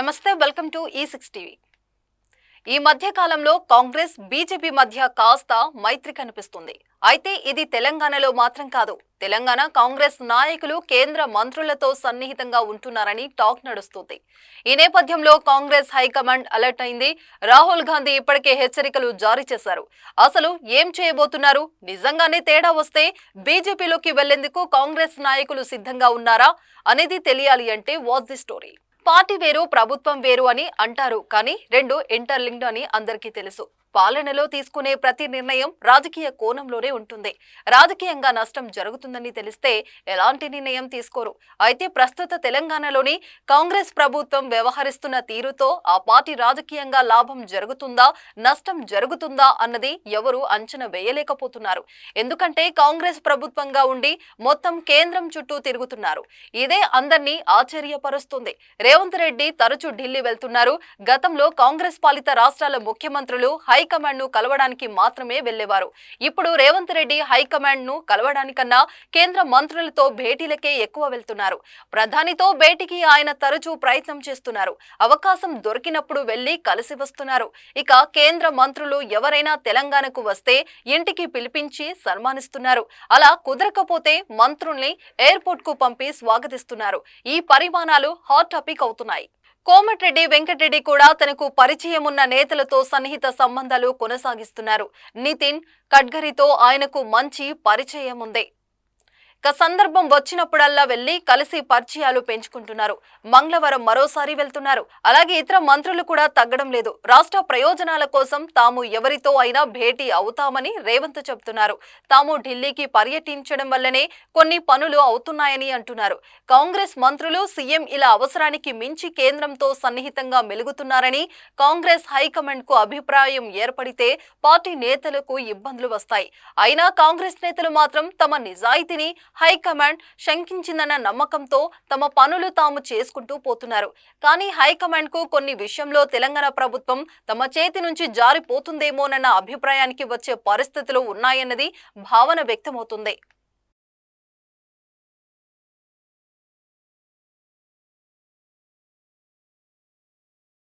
నమస్తే, welcome to E6 TV. ఈ మధ్య కాలంలో కాంగ్రెస్ బీజేపీ మధ్య కాస్త మైత్రి కనిపిస్తుంది. అయితే ఇది తెలంగాణలో మాత్రం కాదు. తెలంగాణ కాంగ్రెస్ నాయకులు కేంద్ర మంత్రులతో సన్నిహితంగా ఉంటున్నారని టాక్ నడుస్తుంది. ఈ నేపథ్యంలో కాంగ్రెస్ హైకమాండ్ అలర్ట్ అయింది. రాహుల్ గాంధీ ఇప్పటికే హెచ్చరికలు జారీ చేశారు. అసలు ఏం చేయబోతున్నారు? నిజంగానే తేడా వస్తే బీజేపీలోకి వెళ్లేందుకు కాంగ్రెస్ నాయకులు సిద్ధంగా ఉన్నారా అనేది తెలియాలి అంటే వాచ్ ది స్టోరీ. పార్టీ వేరు, ప్రభుత్వం వేరు అని అంటారు, కానీ రెండు ఇంటర్లింక్డ్ అని అందరికీ తెలుసు. పాలనలో తీసుకునే ప్రతి నిర్ణయం రాజకీయ కోణంలోనే ఉంటుంది. రాజకీయంగా నష్టం జరుగుతుందని తెలిస్తే ఎలాంటి నిర్ణయం తీసుకోరు. అయితే ప్రస్తుత తెలంగాణలోని కాంగ్రెస్ ప్రభుత్వం వ్యవహరిస్తున్న తీరుతో ఆ పార్టీ రాజకీయంగా లాభం జరుగుతుందా, నష్టం జరుగుతుందా అన్నది ఎవరు అంచనా వేయలేకపోతున్నారు. ఎందుకంటే కాంగ్రెస్ ప్రభుత్వంగా ఉండి మొత్తం కేంద్రం చుట్టూ తిరుగుతున్నారు. ఇదే అందరినీ ఆశ్చర్యపరుస్తుంది. రేవంత్ రెడ్డి తరచూ ఢిల్లీ వెళ్తున్నారు. గతంలో కాంగ్రెస్ పాలిత రాష్ట్రాల ముఖ్యమంత్రులు హైకమాండ్ ను కలవడానికి మాత్రమే వెళ్లేవారు. ఇప్పుడు రేవంత్ రెడ్డి హైకమాండ్ ను కలవడానికన్నా కేంద్ర మంత్రులతో భేటీలకే ఎక్కువ వెళ్తున్నారు. ప్రధానితో భేటీకి ఆయన తరచూ ప్రయత్నం చేస్తున్నారు. అవకాశం దొరికినప్పుడు వెళ్లి కలిసి వస్తున్నారు. ఇక కేంద్ర మంత్రులు ఎవరైనా తెలంగాణకు వస్తే ఇంటికి పిలిపించి సన్మానిస్తున్నారు. అలా కుదరకపోతే మంత్రుల్ని ఎయిర్పోర్ట్ కు పంపి స్వాగతిస్తున్నారు. ఈ పరిమాణాలు హాట్ టాపిక్ అవుతున్నాయి. కోమటిరెడ్డి వెంకటరెడ్డి కూడా తనకు పరిచయం ఉన్న నేతలతో సన్నిహిత సంబంధాలు కొనసాగిస్తున్నారు. నితిన్ గడ్కరీతో ఆయనకు మంచి పరిచయం ఉంది. సందర్భం వచ్చినప్పుడల్లా వెళ్లి కలిసి పరిచయాలు పెంచుకుంటున్నారు. మంగళవారం మరోసారి వెళ్తున్నారు. అలాగే ఇతర మంత్రులు కూడా తగ్గడం లేదు. రాష్ట్ర ప్రయోజనాల కోసం తాము ఎవరితో అయినా భేటీ అవుతామని రేవంత్ చెబుతున్నారు. తాము ఢిల్లీకి పర్యటించడం వల్లనే కొన్ని పనులు అవుతున్నాయని అంటున్నారు. కాంగ్రెస్ మంత్రులు సీఎం ఇలా అవసరానికి మించి కేంద్రంతో సన్నిహితంగా మెలుగుతున్నారని కాంగ్రెస్ హైకమాండ్ కు అభిప్రాయం ఏర్పడితే పార్టీ నేతలకు ఇబ్బందులు వస్తాయి. అయినా కాంగ్రెస్ నేతలు మాత్రం తమ నిజాయితీని హైకమాండ్ శంకించిందన్న నమ్మకంతో తమ పనులు తాము చేసుకుంటూ పోతున్నారు. కానీ హైకమాండ్ కు కొన్ని విషయంలో తెలంగాణ ప్రభుత్వం తమ చేతి నుంచి జారిపోతుందేమోనన్న అభిప్రాయానికి వచ్చే పరిస్థితులు ఉన్నాయన్నది భావన వ్యక్తమవుతుంది.